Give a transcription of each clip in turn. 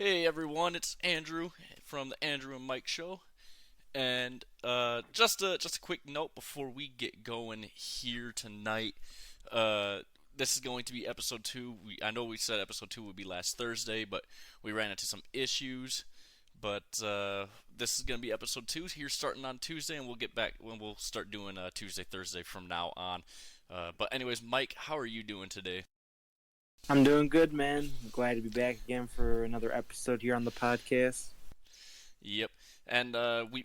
Hey everyone, it's Andrew from the Andrew and Mike Show, and just a quick note before we get going here tonight. Uh, this is going to be episode two. I know we said episode two would be last Thursday, but we ran into some issues. But this is going to be episode two here, starting on Tuesday, and we'll get back when we'll start doing Tuesday, Thursday from now on. But anyways, Mike, how are you doing today? I'm doing good, man. Glad to be back again for another episode here on the podcast. Yep. And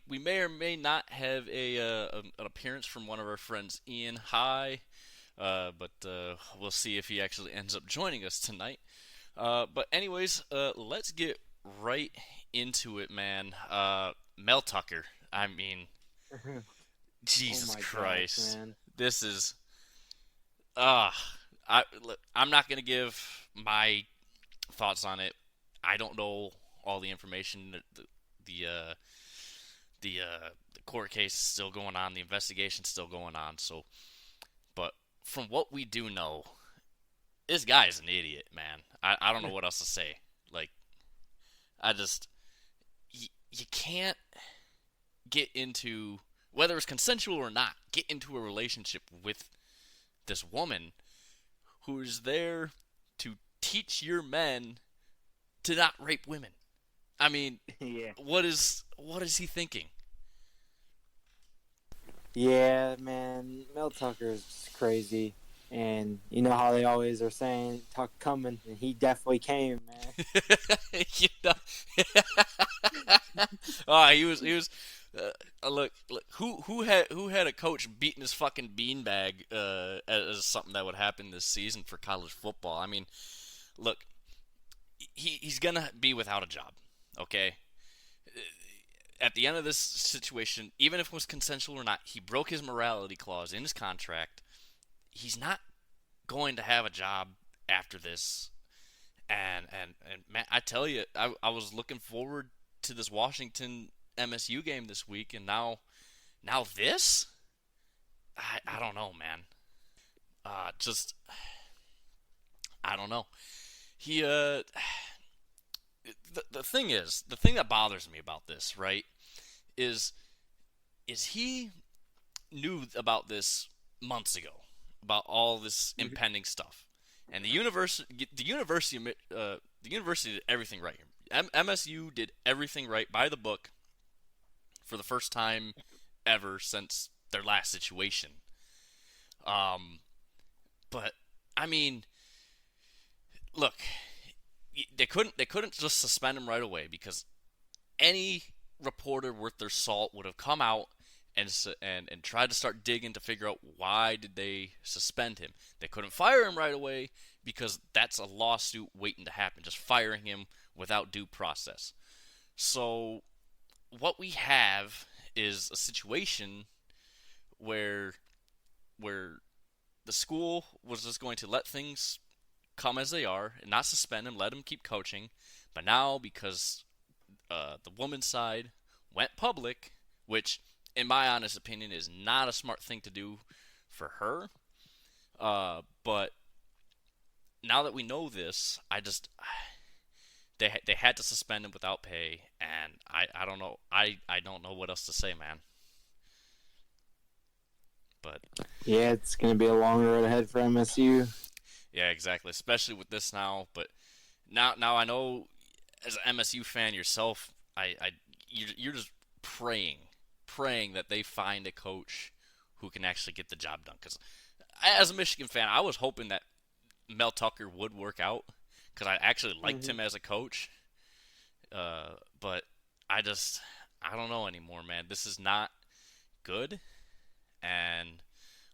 we may or may not have an appearance from one of our friends, Ian High, but we'll see if he actually ends up joining us tonight. But anyways, let's get right into it, man. Mel Tucker. I mean, Oh Jesus my gosh, Christ. man. This is uh I'm not gonna give my thoughts on it. I don't know all the information. The uh, the court case is still going on. The investigation's still going on. So, but from what we do know, this guy is an idiot, man. I don't know what else to say. Like, I just you can't get into, whether it's consensual or not, get into a relationship with this woman who is there to teach your men to not rape women. I mean, Yeah. what is he thinking? Yeah, man. Mel Tucker is just crazy. And you know how they always are saying, Tuck coming, and he definitely came, man. you know, oh, he was. Look, who had a coach beating his fucking beanbag as something that would happen this season for college football? I mean, look, he's gonna be without a job. Okay, at the end of this situation, even if it was consensual or not, he broke his morality clause in his contract. He's not going to have a job after this. And man, I tell you, I was looking forward to this Washington MSU game this week, and now this, I don't know, man. Just I don't know. He the thing that bothers me about this, right, is he knew about this months ago, about all this impending stuff, and the university did everything right. MSU did everything right by the book for the first time ever since their last situation. Um, but I mean, look, they couldn't just suspend him right away, because any reporter worth their salt would have come out and tried to start digging to figure out why did they suspend him. They couldn't fire him right away because that's a lawsuit waiting to happen, just firing him without due process. So what we have is a situation where where the school was just going to let things come as they are and not suspend him, let him keep coaching. But now, because the woman's side went public, which, in my honest opinion, is not a smart thing to do for her. But now that we know this, they had to suspend him without pay, and I don't know, I don't know what else to say, man. But Yeah, it's going to be a long road ahead for MSU. yeah, exactly. Especially with this now. But now I know, as an MSU fan yourself, you're just praying that they find a coach who can actually get the job done. Because as a Michigan fan, I was hoping that Mel Tucker would work out, because I actually liked hmm him as a coach. But I don't know anymore, man. This is not good, and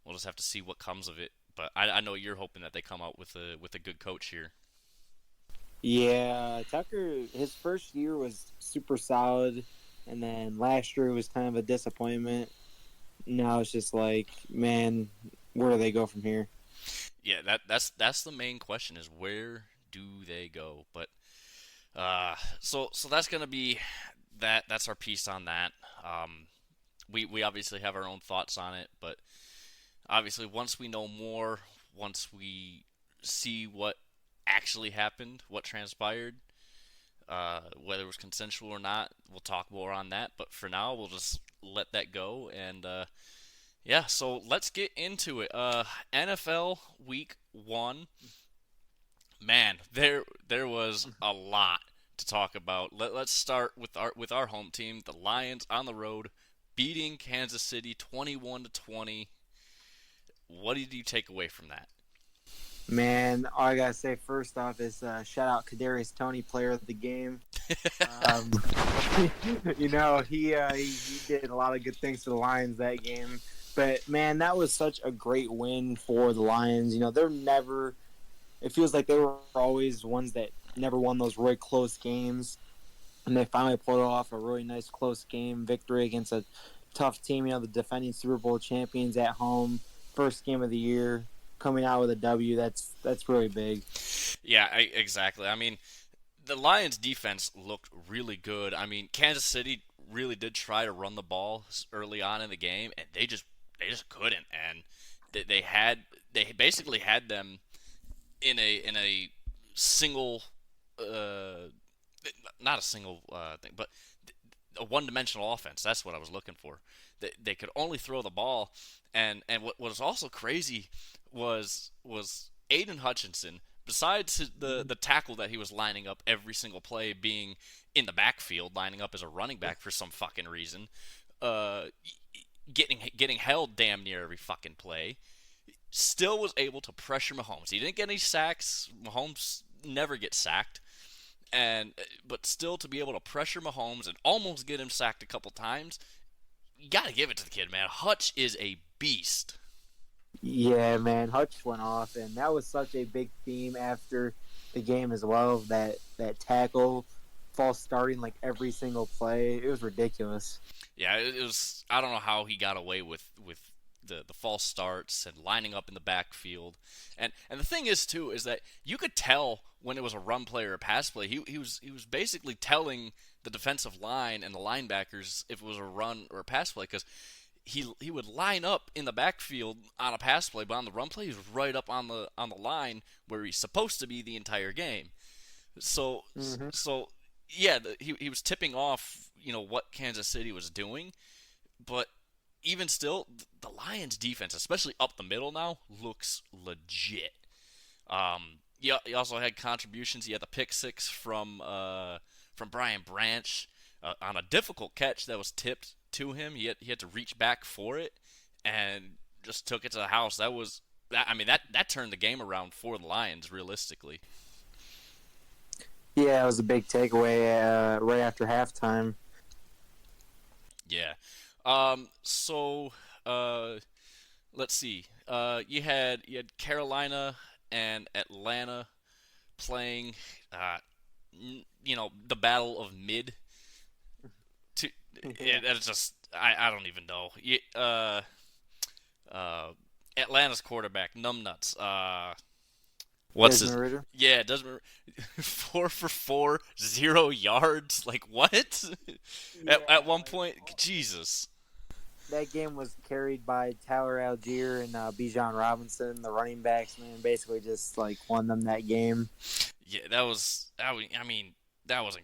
we'll just have to see what comes of it. But I know you're hoping that they come out with a good coach here. Yeah, Tucker, his first year was super solid, and then last year was kind of a disappointment. Now it's just like, man, where do they go from here? Yeah, that's the main question, is where do they go? But so that's gonna be that's our piece on that. We obviously have our own thoughts on it, but obviously once we know more, once we see what actually happened, what transpired, Whether it was consensual or not, we'll talk more on that. But for now, we'll just let that go. And yeah, so let's get into it. NFL Week 1. Man, there was a lot to talk about. Let's start with our home team, the Lions, on the road, beating Kansas City 21-20. What did you take away from that? Man, all I gotta say first off is shout out Kadarius Toney, player of the game. Um, he did a lot of good things for the Lions that game. But man, that was such a great win for the Lions. They're never. It feels like they were always ones that never won those really close games, and they finally pulled off a really nice close game victory against a tough team. The defending Super Bowl champions at home, first game of the year, coming out with a W. That's really big. Yeah, exactly. I mean, the Lions' defense looked really good. I mean, Kansas City really did try to run the ball early on in the game, and they just couldn't. And they basically had them in a single, not a single thing, but a one-dimensional offense. That's what I was looking for. They could only throw the ball, and what was also crazy was Aiden Hutchinson. Besides the tackle that he was lining up every single play, being in the backfield, lining up as a running back for some fucking reason, uh, getting held damn near every fucking play, still was able to pressure Mahomes. He didn't get any sacks. Mahomes never gets sacked, but still to be able to pressure Mahomes and almost get him sacked a couple times, you gotta give it to the kid, man. Hutch is a beast. Yeah, man, Hutch went off, and that was such a big theme after the game as well. That tackle, false starting like every single play, it was ridiculous. Yeah, it was. I don't know how he got away with the false starts and lining up in the backfield. And the thing is too is that you could tell when it was a run play or a pass play. He was basically telling the defensive line and the linebackers if it was a run or a pass play, because he would line up in the backfield on a pass play, but on the run play he was right up on the line where he's supposed to be the entire game. So Mm-hmm. so yeah, he was tipping off what Kansas City was doing, but even still, the Lions' defense, especially up the middle now, looks legit. Yeah, he also had contributions. He had the pick six from Brian Branch on a difficult catch that was tipped to him. He had to reach back for it and just took it to the house. I mean that turned the game around for the Lions realistically. Yeah, it was a big takeaway right after halftime. Yeah. So let's see. You had Carolina and Atlanta playing. The battle of mid. To Yeah, That's just I don't even know. Atlanta's quarterback, numbnuts. What's his? Desmond Ritter. Yeah, it doesn't. 4 for 4, 0 yards. Like what? Yeah, At one point, Jesus. that game was carried by Tyler Algier and Bijan Robinson, the running backs. Man, basically just like won them that game. Yeah, I mean, that was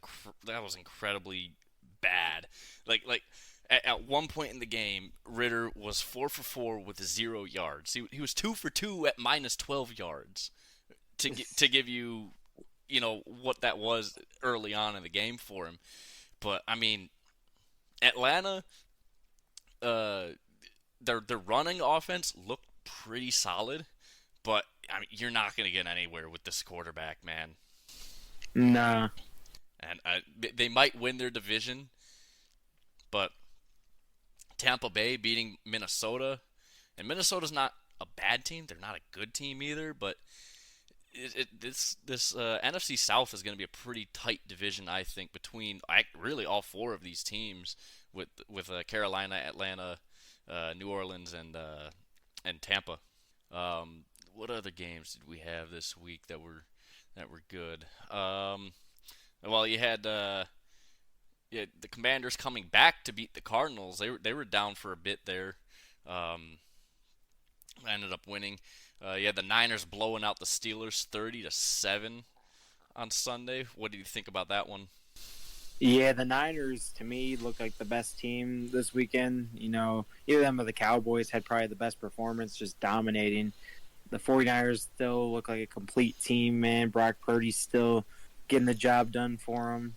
incredibly bad. Like at one point in the game, Ritter was 4 for 4 with 0 yards. He was 2 for 2 at minus 12 yards to give you what that was early on in the game for him. But I mean, Atlanta, uh, their running offense looked pretty solid, but I mean, you're not going to get anywhere with this quarterback, man. Nah. And they might win their division, but Tampa Bay beating Minnesota, and Minnesota's not a bad team. They're not a good team either, but this NFC South is going to be a pretty tight division, I think, between really all four of these teams, with Carolina, Atlanta, New Orleans, and Tampa. What other games did we have this week that were good? Well, you had the Commanders coming back to beat the Cardinals. They were down for a bit there. Ended up winning. You had the Niners blowing out the Steelers 30-7. on Sunday. What do you think about that one? Yeah, the Niners to me look like the best team this weekend. Either them or the Cowboys had probably the best performance, just dominating. The 49ers still look like a complete team, man. Brock Purdy's still getting the job done for them.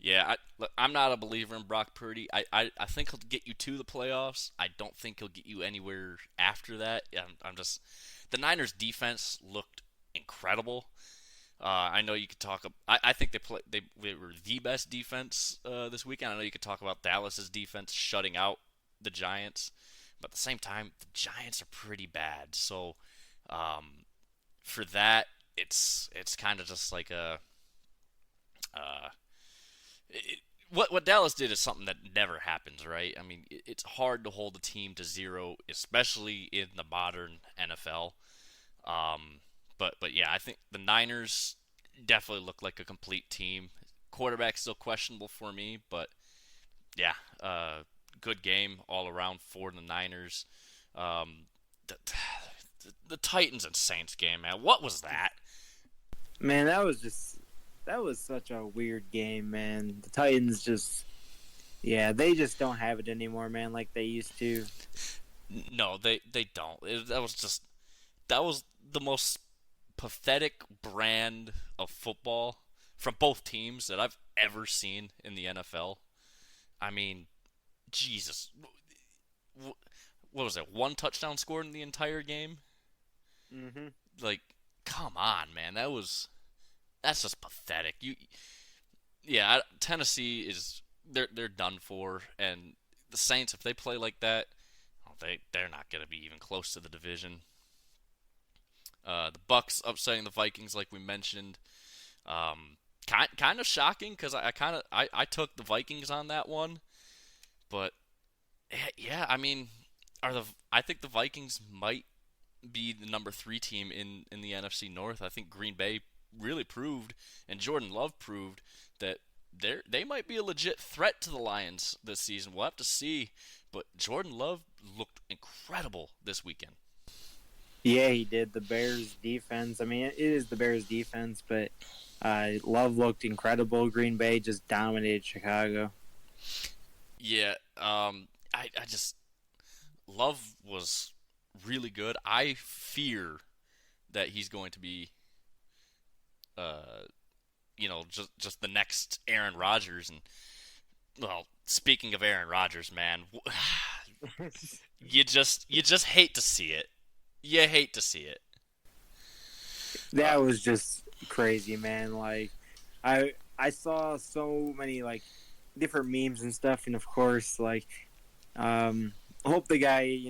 Yeah, I'm not a believer in Brock Purdy. I think he'll get you to the playoffs. I don't think he'll get you anywhere after that. I'm just the Niners defense looked incredible. I know you could talk. I think they were the best defense this weekend. I know you could talk about Dallas's defense shutting out the Giants, but at the same time, the Giants are pretty bad. So for that, it's kind of just like uh, what Dallas did is something that never happens, right? I mean, it's hard to hold a team to zero, especially in the modern NFL. Um, but yeah, I think the Niners definitely look like a complete team. Quarterback's still questionable for me, but yeah, good game all around for the Niners. The, the Titans and Saints game, man, what was that? Man, that was such a weird game, man. The Titans yeah, they just don't have it anymore, man, like they used to. No, they don't. That was the most pathetic brand of football from both teams that I've ever seen in the NFL. I mean, Jesus, what was it? One touchdown scored in the entire game. Mm-hmm. Like, come on, man. That's just pathetic. Yeah, Tennessee is they're done for, and the Saints, if they play like that, they're not gonna be even close to the division. The Bucks upsetting the Vikings, like we mentioned, kind of shocking because I took the Vikings on that one, but yeah, I mean, I think the Vikings might be the number 3 team in the NFC North. I think Green Bay really proved, and Jordan Love proved that they might be a legit threat to the Lions this season. We'll have to see, but Jordan Love looked incredible this weekend. Yeah, he did. The Bears defense. I mean, it is the Bears defense, but Love looked incredible. Green Bay just dominated Chicago. Yeah, I just Love was really good. I fear that he's going to be, uh, just the next Aaron Rodgers. And well, speaking of Aaron Rodgers, man, you just hate to see it. You hate to see it. That was just crazy, man. Like, I saw so many like different memes and stuff, and of course, like, hope the guy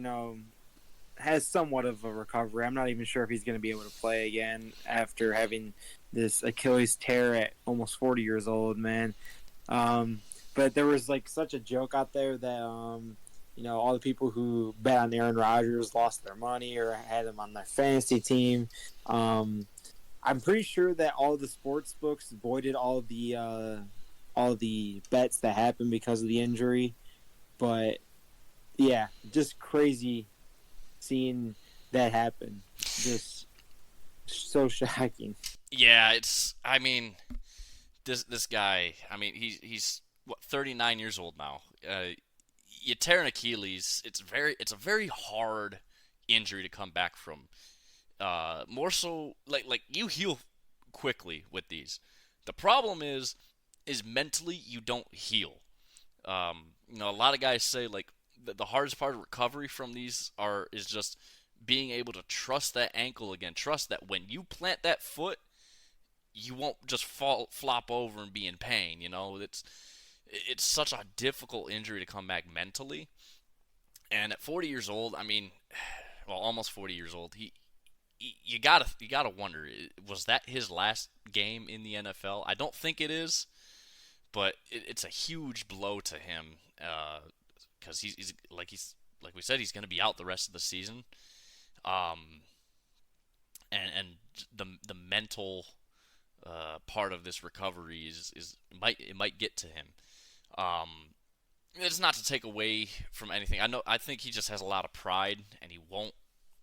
has somewhat of a recovery. I'm not even sure if he's going to be able to play again after having this Achilles tear at almost 40 years old, man. But there was like such a joke out there that all the people who bet on Aaron Rodgers lost their money or had him on their fantasy team. I'm pretty sure that all the sports books voided all the bets that happened because of the injury. But yeah, just crazy seeing that happen. Just so shocking. Yeah, I mean, this guy. I mean, he's what 39 years old now. You tear an Achilles. It's a very hard injury to come back from. More so, like you heal quickly with these. The problem is mentally you don't heal. A lot of guys say like the hardest part of recovery from these is just being able to trust that ankle again. Trust that when you plant that foot, you won't just flop over and be in pain. It's such a difficult injury to come back mentally. And at 40 years old, I mean, well, almost 40 years old, you gotta wonder, was that his last game in the NFL? I don't think it is, but it's a huge blow to him because he's like we said, he's going to be out the rest of the season. And the mental part of this recovery it might get to him. It's not to take away from anything. I think he just has a lot of pride and he won't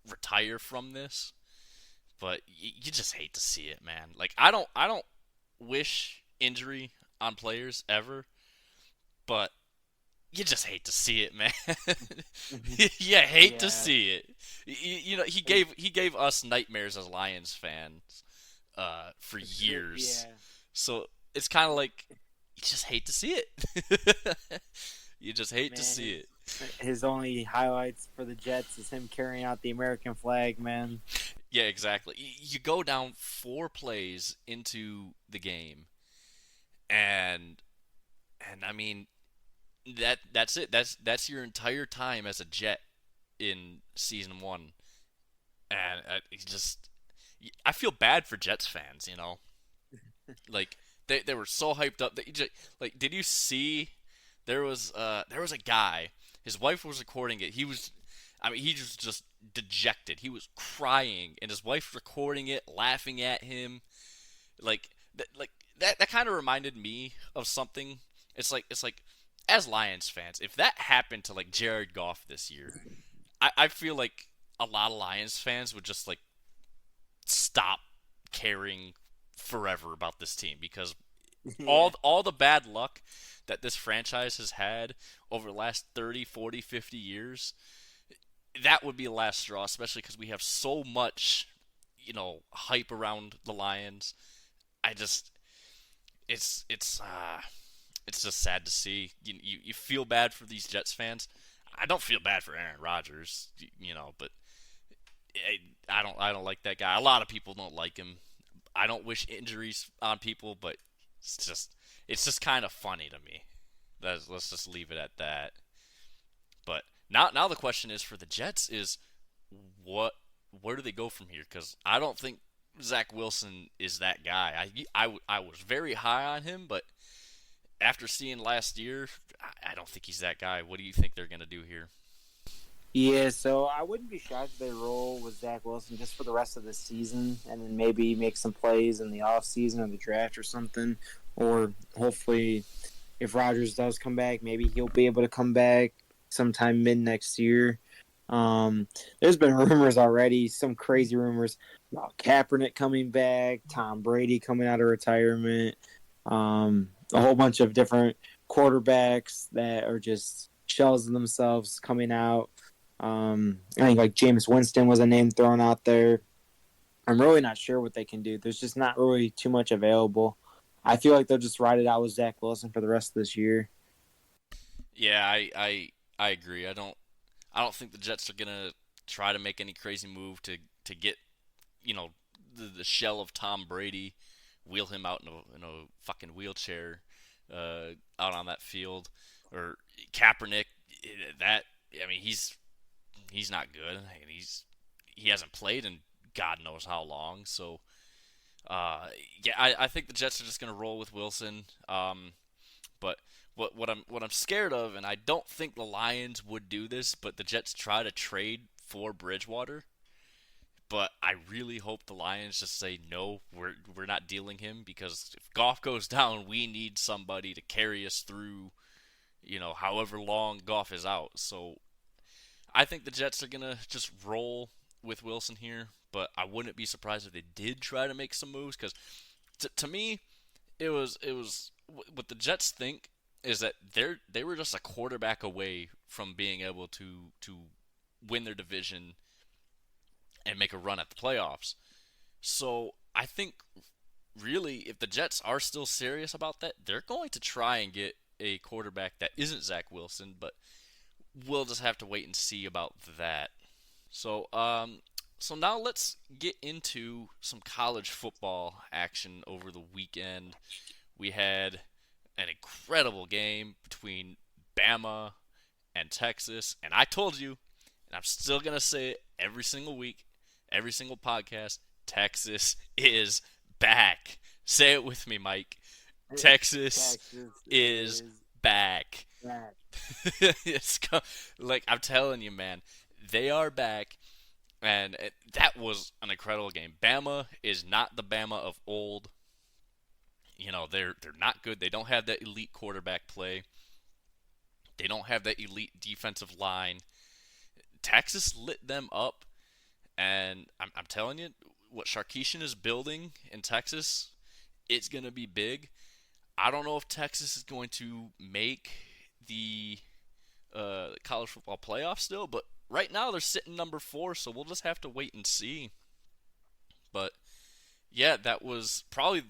retire from this. but you just hate to see it, man. Like I don't wish injury on players ever, but you just hate to see it, man. You hate to Yeah. see it. You know, he gave us nightmares as Lions fans for years. Yeah. So it's kind of like you just hate to see it. You just hate to Man, see it. his only highlights for the Jets is him carrying out the American flag, man. Yeah, exactly. You go down 4 plays into the game, and I mean that's it. That's your entire time as a Jet in season one, and I feel bad for Jets fans. You know, like they were so hyped up that like did you see there was a guy, his wife was recording it. He was just dejected. He was crying, and his wife recording it, laughing at him. Like that kind of reminded me of something. It's like as Lions fans, if that happened to like Jared Goff this year, I feel like a lot of Lions fans would just like stop caring forever about this team because Yeah. all the bad luck that this franchise has had over the last 30, 40, 50 years, that would be the last straw, especially because we have so much, hype around the Lions. I just it's just sad to see. You feel bad for these Jets fans. I don't feel bad for Aaron Rodgers, but I don't like that guy. A lot of people don't like him. I don't wish injuries on people, but it's just kind of funny to me. Let's just leave it at that. But now the question is for the Jets is what where do they go from here? Because I don't think Zach Wilson is that guy. I was very high on him, but after seeing last year, I don't think he's that guy. What do you think they're gonna do here? Yeah, so I wouldn't be shocked if they roll with Zach Wilson just for the rest of the season and then maybe make some plays in the off season or the draft or something. Or hopefully if Rodgers does come back, maybe he'll be able to come back sometime mid next year. There's been rumors already, some crazy rumors about Kaepernick coming back, Tom Brady coming out of retirement, a whole bunch of different quarterbacks that are just shells of themselves coming out. I think like James Winston was a name thrown out there. I'm really not sure what they can do. There's just not really too much available. I feel like they'll just ride it out with Zach Wilson for the rest of this year. Yeah, I agree. I don't think the Jets are gonna try to make any crazy move to get you know the shell of Tom Brady, wheel him out in a fucking wheelchair, out on that field, or Kaepernick. That I mean he's not good. And he hasn't played in God knows how long. So yeah, I think the Jets are just gonna roll with Wilson. But what I'm scared of, and I don't think the Lions would do this, but the Jets try to trade for Bridgewater. But I really hope the Lions just say no, we're not dealing him because if Goff goes down, we need somebody to carry us through, however long Goff is out. So I think the Jets are gonna just roll with Wilson here, but I wouldn't be surprised if they did try to make some moves because to me it was what the Jets think is that they were just a quarterback away from being able to win their division and make a run at the playoffs. So I think really if the Jets are still serious about that, they're going to try and get a quarterback that isn't Zach Wilson, but we'll just have to wait and see about that. So so now let's get into some college football action over the weekend. We had an incredible game between Bama and Texas, and I told you, and I'm still gonna say it every single week, every single podcast. Texas is back. Say it with me, Mike. Texas Texas is is back. back. it's like I'm telling you, man, they are back, and that was an incredible game. Bama is not the Bama of old. They're not good. They don't have that elite quarterback play. They don't have that elite defensive line. Texas lit them up, and I'm telling you, what Sarkisian is building in Texas, it's going to be big. I don't know if Texas is going to make the college football playoff still, but right now they're sitting number 4, so we'll just have to wait and see. But yeah, that was probably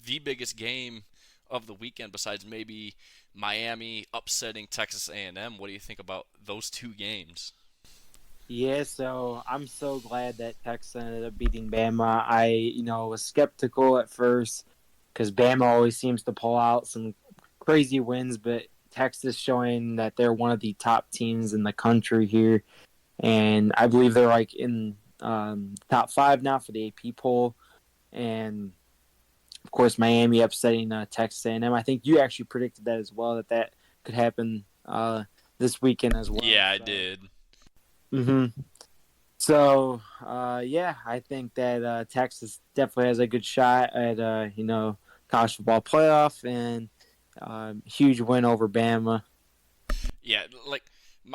the biggest game of the weekend besides maybe Miami upsetting Texas A&M. What do you think about those 2 games? Yeah, so I'm so glad that Texas ended up beating Bama. I, was skeptical at first because Bama always seems to pull out some crazy wins, but Texas showing that they're one of the top teams in the country here, and I believe they're like in top 5 now for the AP poll, and of course Miami upsetting Texas A&M. I think you actually predicted that as well, that could happen this weekend as well. Yeah, I did. Mm-hmm. So, yeah, I think that Texas definitely has a good shot at, college football playoff and huge win over Bama. Yeah, like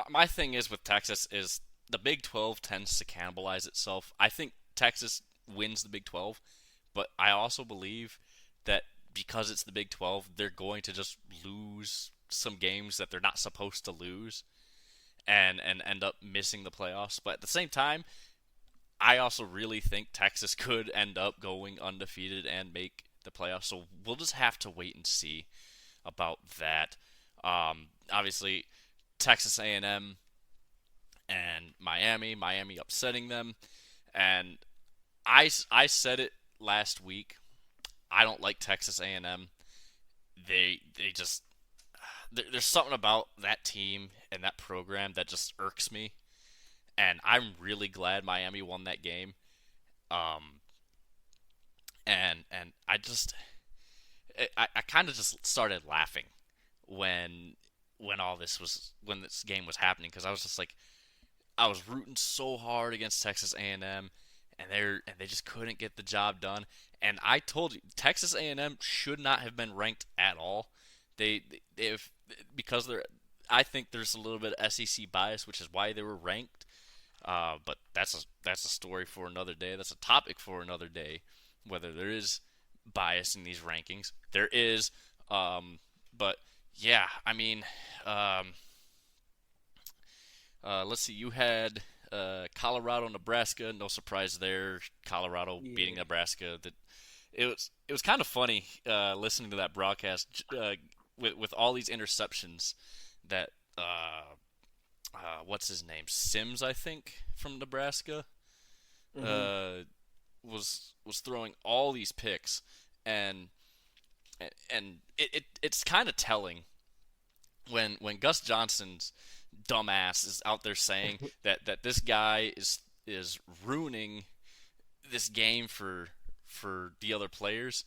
my thing is with Texas is the Big 12 tends to cannibalize itself. I think Texas wins the Big 12, but I also believe that because it's the Big 12, they're going to just lose some games that they're not supposed to lose and end up missing the playoffs. But at the same time, I also really think Texas could end up going undefeated and make the playoffs. So we'll just have to wait and see about that. Obviously, Texas A&M and Miami upsetting them. And I said it last week. I don't like Texas A&M. They just there's something about that team and that program that just irks me, and I'm really glad Miami won that game. And I kind of just started laughing when this game was happening, because I was just like, I was rooting so hard against Texas A&M, and they just couldn't get the job done. And I told you, Texas A&M should not have been ranked at all. They've because they're. I think there's a little bit of SEC bias, which is why they were ranked. But that's a story for another day. That's a topic for another day. Whether there is bias in these rankings, there is. But yeah, I mean, let's see. You had Colorado, Nebraska. No surprise there. Colorado beating Nebraska. It was kind of funny listening to that broadcast with all these interceptions that what's his name, Sims, I think, from Nebraska, was throwing all these picks, and it's kind of telling when Gus Johnson's dumbass is out there saying that this guy is ruining this game for the other players,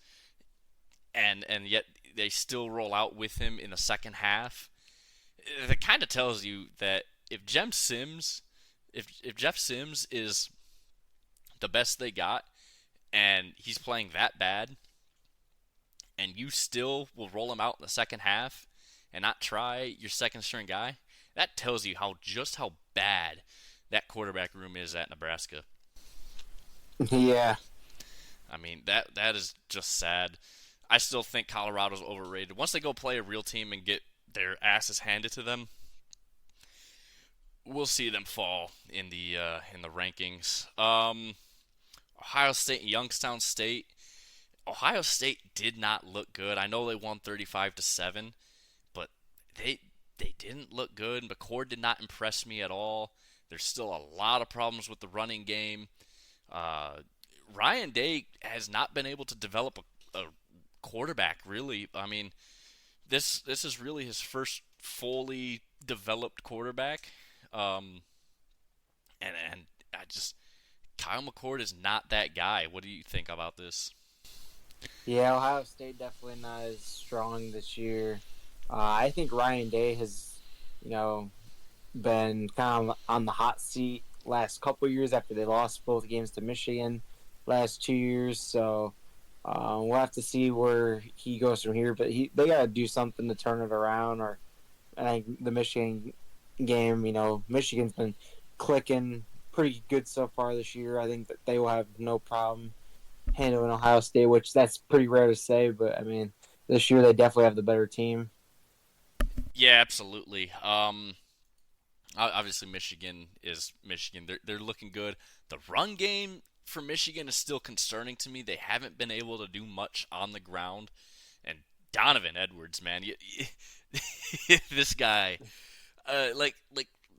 and yet they still roll out with him in the second half. That kind of tells you that if Jeff Sims is the best they got, and he's playing that bad, and you still will roll him out in the second half and not try your second string guy, that tells you how bad that quarterback room is at Nebraska. Yeah. I mean, that is just sad. I still think Colorado's overrated. Once they go play a real team and get their asses handed to them, we'll see them fall in the rankings. Ohio State and Youngstown State. Ohio State did not look good. I know they won 35-7, but they didn't look good. McCord did not impress me at all. There's still a lot of problems with the running game. Ryan Day has not been able to develop a quarterback, really. I mean, this is really his first fully developed quarterback. And I just, Kyle McCord is not that guy. What do you think about this? Yeah, Ohio State definitely not as strong this year. I think Ryan Day has, been kind of on the hot seat last couple of years after they lost both games to Michigan last 2 years. So we'll have to see where he goes from here. But they got to do something to turn it around. I think the Michigan game, Michigan's been clicking pretty good so far this year. I think that they will have no problem handling Ohio State, which that's pretty rare to say, but I mean, this year they definitely have the better team. Yeah, absolutely. Obviously Michigan is Michigan. They're looking good. The run game for Michigan is still concerning to me. They haven't been able to do much on the ground. And Donovan Edwards, man, this guy, like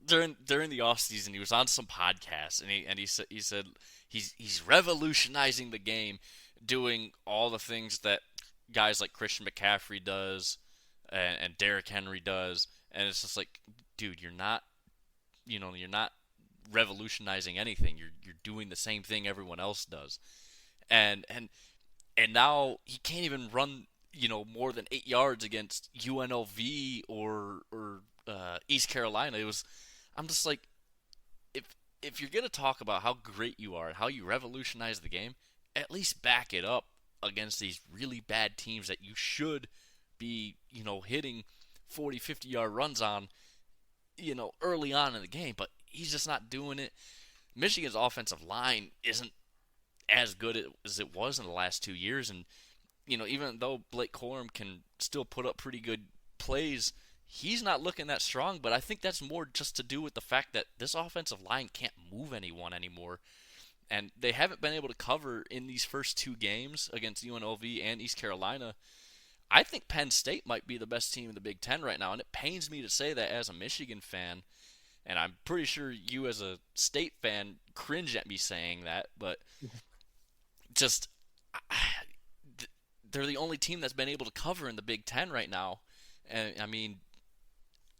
during the off season, he was on some podcast and he said he's revolutionizing the game, doing all the things that guys like Christian McCaffrey does and Derrick Henry does, and it's just like, dude, you're not revolutionizing anything. You're doing the same thing everyone else does, and now he can't even run more than 8 yards against UNLV or East Carolina. I'm just like, if you're gonna talk about how great you are and how you revolutionize the game, at least back it up against these really bad teams that you should be hitting 40, 50-yard runs on early on in the game. But he's just not doing it. Michigan's offensive line isn't as good as it was in the last 2 years, and even though Blake Corum can still put up pretty good plays, he's not looking that strong. But I think that's more just to do with the fact that this offensive line can't move anyone anymore, and they haven't been able to cover in these first two games against UNLV and East Carolina. I think Penn State might be the best team in the Big Ten right now, and it pains me to say that as a Michigan fan, and I'm pretty sure you as a State fan cringe at me saying that, but just they're the only team that's been able to cover in the Big Ten right now, and I mean,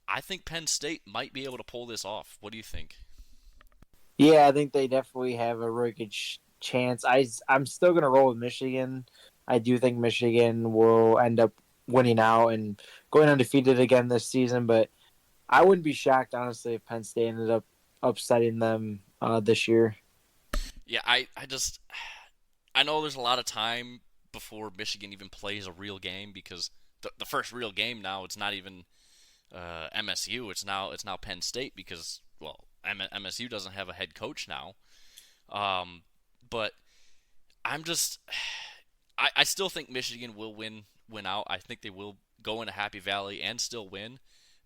I think Penn State might be able to pull this off. What do you think? Yeah, I think they definitely have a really good chance. I'm still going to roll with Michigan. I do think Michigan will end up winning out and going undefeated again this season, but I wouldn't be shocked, honestly, if Penn State ended up upsetting them this year. Yeah, I know there's a lot of time before Michigan even plays a real game, because the first real game now, it's not even MSU. It's now Penn State, because, well, MSU doesn't have a head coach now. But I'm just I still think Michigan will win out. I think they will go into Happy Valley and still win.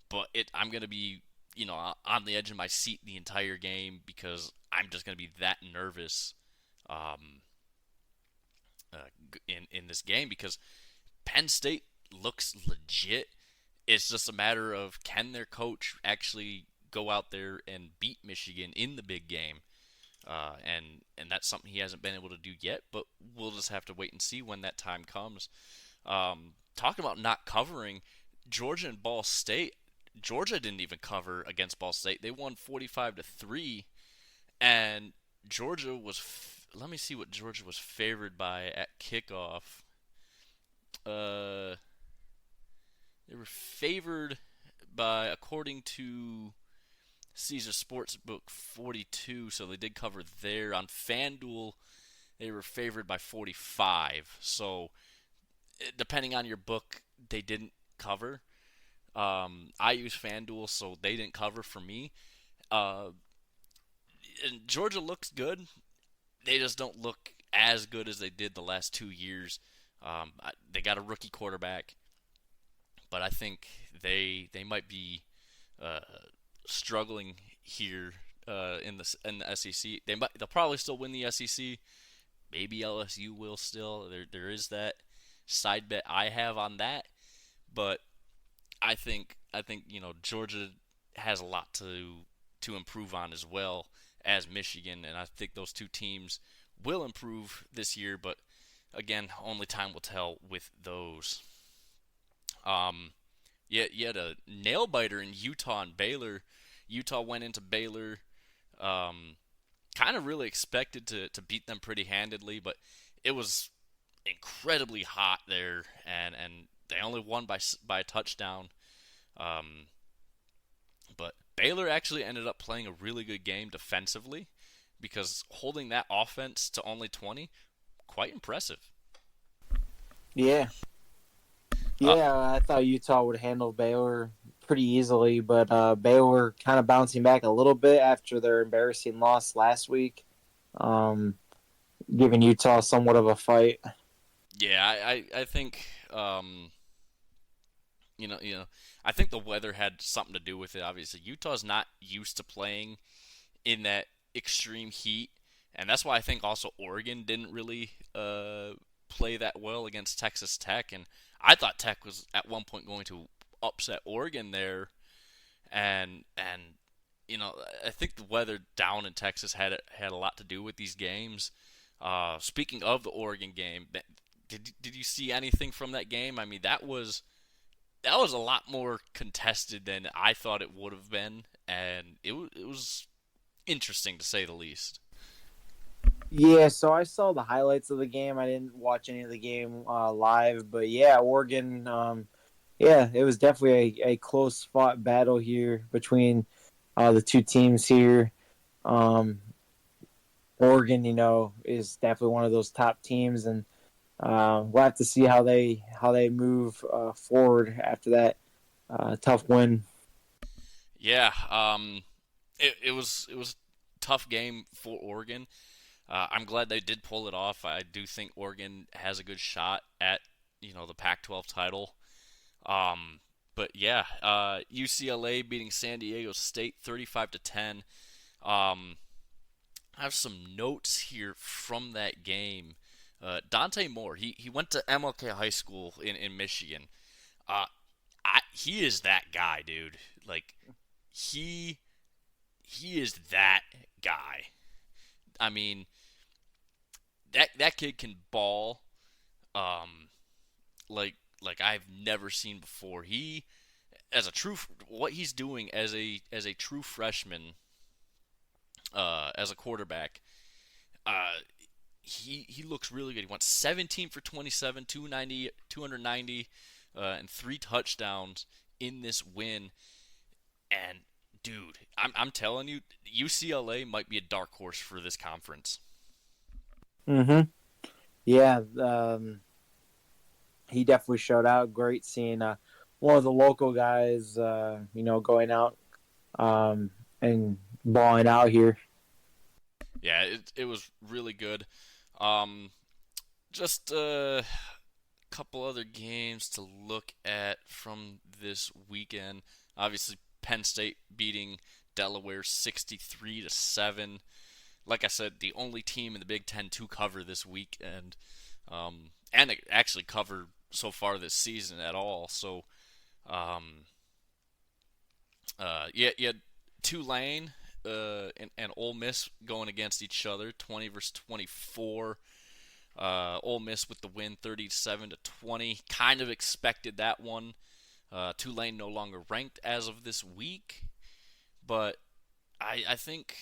But I'm gonna be on the edge of my seat the entire game, because I'm just gonna be that nervous in this game, because Penn State looks legit. It's just a matter of, can their coach actually go out there and beat Michigan in the big game, and that's something he hasn't been able to do yet. But we'll just have to wait and see when that time comes. Talking about not covering, Georgia and Ball State. Georgia didn't even cover against Ball State. They won 45-3, and Georgia was. Let me see what Georgia was favored by at kickoff. They were favored by, according to Caesar Sportsbook, 42, so they did cover there. On FanDuel, they were favored by 45. So, depending on your book, they didn't cover. I use FanDuel, so they didn't cover for me. And Georgia looks good. They just don't look as good as they did the last 2 years. They got a rookie quarterback, but I think they might be struggling here in the SEC. They'll probably still win the SEC. Maybe LSU will still. There is that side bet I have on that, but I think Georgia has a lot to improve on as well as Michigan, and I think those two teams will improve this year. But again, only time will tell with those. You had a nail biter in Utah and Baylor. Utah went into Baylor, kind of really expected to beat them pretty handedly, but it was incredibly hot there, and they only won by a touchdown. But Baylor actually ended up playing a really good game defensively, because holding that offense to only 20, quite impressive. Yeah. Yeah, I thought Utah would handle Baylor pretty easily, but Baylor kind of bouncing back a little bit after their embarrassing loss last week, um, giving Utah somewhat of a fight. Yeah, I think you know I think the weather had something to do with it. Obviously, Utah's not used to playing in that extreme heat, and that's why I think also Oregon didn't really play that well against Texas Tech. And I thought Tech was at one point going to upset Oregon there, and I think the weather down in Texas had a lot to do with these games. Speaking of the Oregon game, did you see anything from that game? I mean, that was a lot more contested than I thought it would have been, and it was interesting to say the least. Yeah, so I saw the highlights of the game. I didn't watch any of the game live, but yeah, Oregon. Yeah, it was definitely a close fought battle here between the two teams here. Um, Oregon, is definitely one of those top teams, and we'll have to see how they move forward after that tough win. Yeah, it was a tough game for Oregon. I'm glad they did pull it off. I do think Oregon has a good shot at the Pac-12 title. Um, but yeah, UCLA beating San Diego State 35-10. Um, I have some notes here from that game. Dante Moore, he went to MLK High School in Michigan. Uh, he is that guy, dude. Like he he is that guy. I mean, that kid can ball, um, like I've never seen before. He as a true what he's doing as a true freshman, as a quarterback. Uh, he looks really good. He went 17 for 27, 290, and three touchdowns in this win. And dude, I'm telling you, UCLA might be a dark horse for this conference. Mm-hmm. Yeah, he definitely showed out. Great seeing one of the local guys, going out and balling out here. Yeah, it was really good. Um, just a couple other games to look at from this weekend. Obviously, Penn State beating Delaware 63-7. Like I said, the only team in the Big Ten to cover this week, and actually cover so far this season at all. So, um, yeah, you had Tulane and Ole Miss going against each other, 20 versus 24. Ole Miss with the win, 37-20. Kind of expected that one. Tulane no longer ranked as of this week, but I think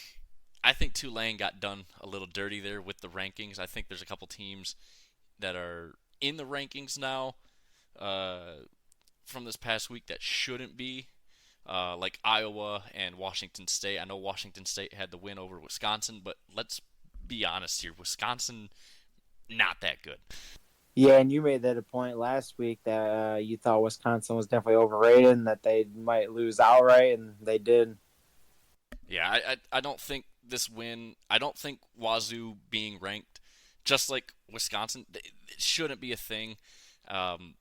Tulane got done a little dirty there with the rankings. I think there's a couple teams that are in the rankings now, uh, from this past week that shouldn't be, like Iowa and Washington State. I know Washington State had the win over Wisconsin, but let's be honest here. Wisconsin, not that good. Yeah, and you made that a point last week that you thought Wisconsin was definitely overrated and that they might lose outright, and they did. Yeah, I don't think this win, I don't think Wazoo being ranked, just like Wisconsin, it shouldn't be a thing. Um,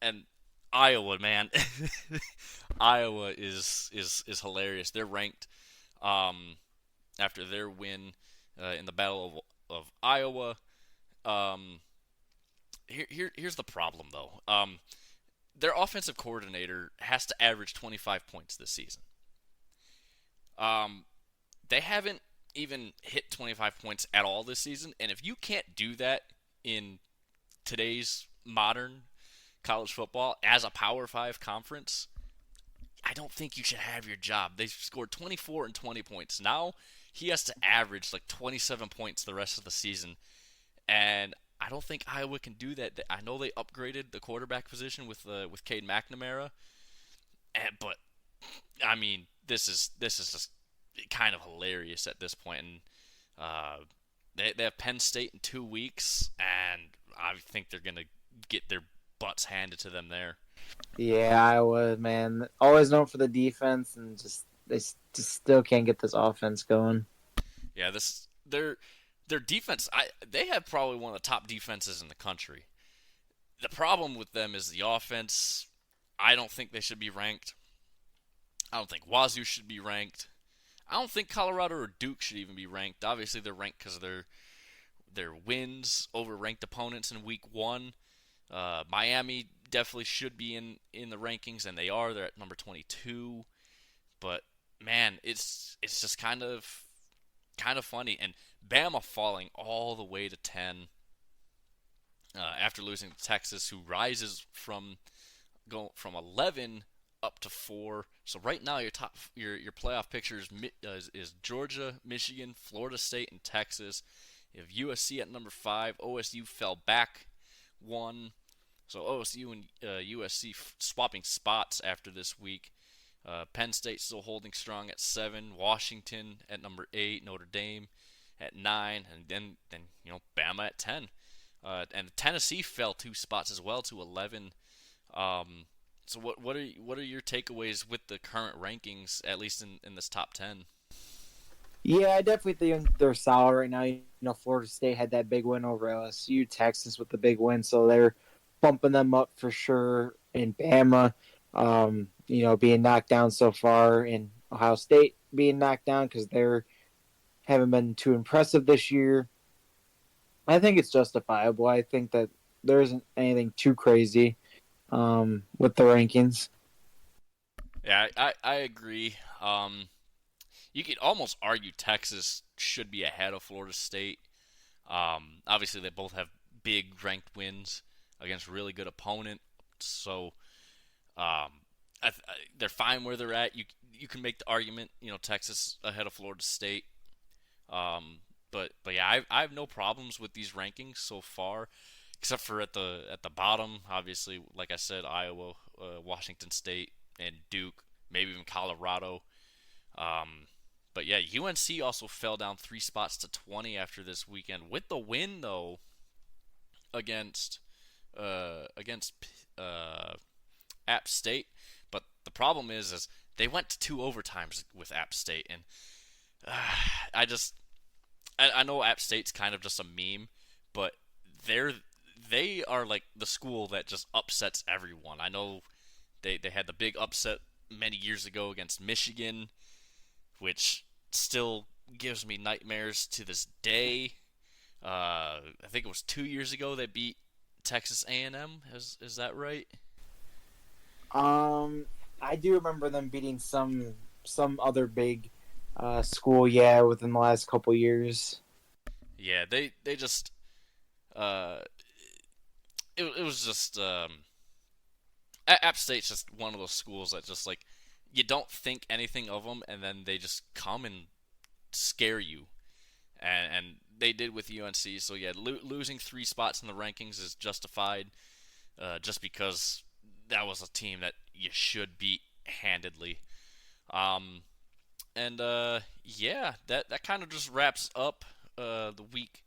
and Iowa, man, Iowa is hilarious. They're ranked, um, after their win, in the Battle of Iowa. Um, here's the problem though. Their offensive coordinator has to average 25 points this season. Um, they haven't even hit 25 points at all this season, and if you can't do that in today's modern college football as a Power 5 conference, I don't think you should have your job. They scored 24 and 20 points. Now he has to average like 27 points the rest of the season, and I don't think Iowa can do that. I know they upgraded the quarterback position with Cade McNamara, but I mean this is just kind of hilarious at this point. And they have Penn State in 2 weeks, and I think they're gonna get their butts handed to them there. Yeah, I would, man. Always known for the defense, and just still can't get this offense going. Yeah, this their defense. They have probably one of the top defenses in the country. The problem with them is the offense. I don't think they should be ranked. I don't think Wazoo should be ranked. I don't think Colorado or Duke should even be ranked. Obviously, they're ranked because of their wins over ranked opponents in Week 1. Miami definitely should be in the rankings, and they are. They're at number 22. But man, it's just kind of funny. And Bama falling all the way to 10 after losing to Texas, who rises from 11 up to 4. So right now your playoff picture is Georgia, Michigan, Florida State, and Texas. You have USC at number 5. OSU fell back 1. So OSU and USC swapping spots after this week. Penn State still holding strong at 7. Washington at number 8. Notre Dame at 9, and then Bama at 10. And Tennessee fell 2 spots as well to 11. So what are your takeaways with the current rankings, at least in this top 10? Yeah, I definitely think they're solid right now. Florida State had that big win over LSU, Texas with the big win, so they're bumping them up for sure. And Bama, being knocked down so far, and Ohio State being knocked down because they're haven't been too impressive this year. I think it's justifiable. I think that there isn't anything too crazy with the rankings. Yeah, I agree. You could almost argue Texas should be ahead of Florida State. Obviously, they both have big ranked wins against really good opponents, so they're fine where they're at. You can make the argument, Texas ahead of Florida State. But yeah, I have no problems with these rankings so far, except for at the bottom. Obviously, like I said, Iowa, Washington State, and Duke, maybe even Colorado. But yeah, UNC also fell down 3 spots to 20 after this weekend with the win though against App State. But the problem is they went to 2 overtimes with App State, and I know App State's kind of just a meme, but they are like the school that just upsets everyone. I know they had the big upset many years ago against Michigan, which still gives me nightmares to this day. I think it was 2 years ago they beat Texas A&M. Is that right? I do remember them beating some other big school, yeah, within the last couple years. Yeah, they just uh, it was just App State's just one of those schools that just like you don't think anything of them, and then they just come and scare you, and they did with UNC. So yeah, losing 3 spots in the rankings is justified, just because that was a team that you should beat handedly. And yeah, that kind of just wraps up the week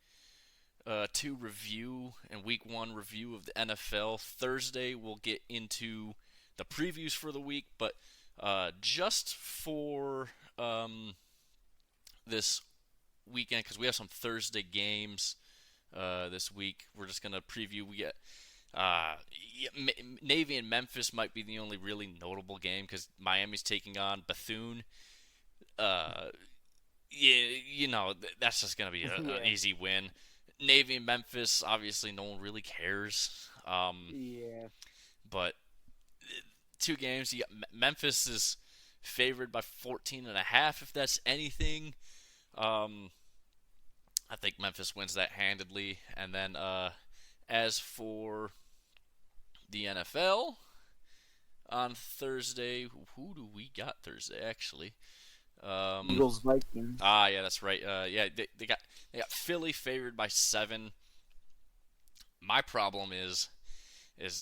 2 review and week 1 review of the NFL. Thursday we'll get into the previews for the week, but just for this weekend, because we have some Thursday games this week, we're just gonna preview. We get Navy and Memphis might be the only really notable game because Miami's taking on Bethune. That's just gonna be an easy win. Navy and Memphis, obviously, no one really cares. Yeah. But 2 games. Memphis is favored by 14.5. If that's anything, I think Memphis wins that handedly. And then as for the NFL on Thursday, who do we got Thursday actually? Eagles Vikings. Yeah, that's right. Yeah, they got Philly favored by 7. My problem is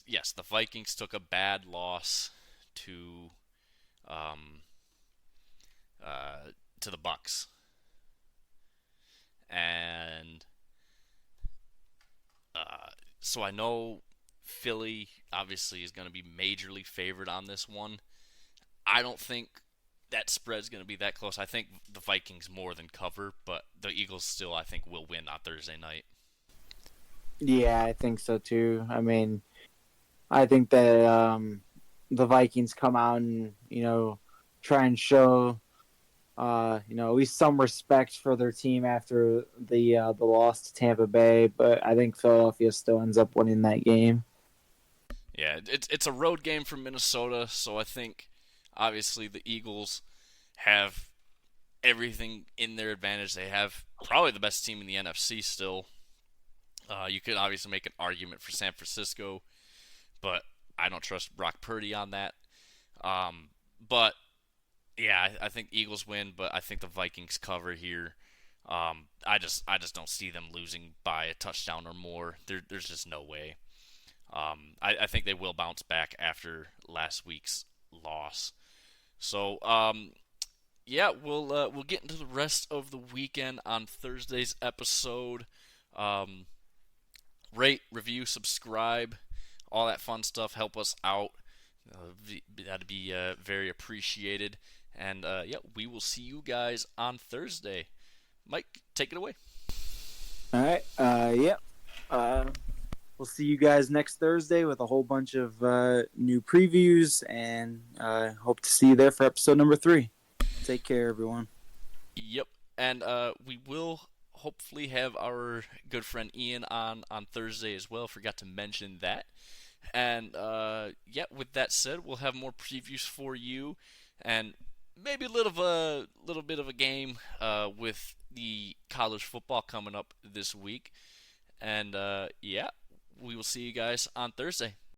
yes, the Vikings took a bad loss to the Bucks, and so I know Philly obviously is going to be majorly favored on this one. I don't think that spread's going to be that close. I think the Vikings more than cover, but the Eagles still, I think, will win on Thursday night. Yeah, I think so too. I mean, I think that the Vikings come out and try and show at least some respect for their team after the loss to Tampa Bay. But I think Philadelphia still ends up winning that game. Yeah, it's a road game for Minnesota, so I think obviously the Eagles have everything in their advantage. They have probably the best team in the NFC still. You could obviously make an argument for San Francisco, but I don't trust Brock Purdy on that. But yeah, I think Eagles win, but I think the Vikings cover here. I just don't see them losing by a touchdown or more. There's just no way. I think they will bounce back after last week's loss. So yeah, we'll get into the rest of the weekend on Thursday's episode. Um, Rate, review, subscribe, all that fun stuff. Help us out. That'd be very appreciated. And yeah, we will see you guys on Thursday. Mike, take it away. All right. Yep. We'll see you guys next Thursday with a whole bunch of new previews, and hope to see you there for episode number 3. Take care, everyone. Yep, and we will hopefully have our good friend Ian on Thursday as well. Forgot to mention that. And yeah, with that said, we'll have more previews for you, and maybe a little bit of a game with the college football coming up this week. And yeah, we will see you guys on Thursday.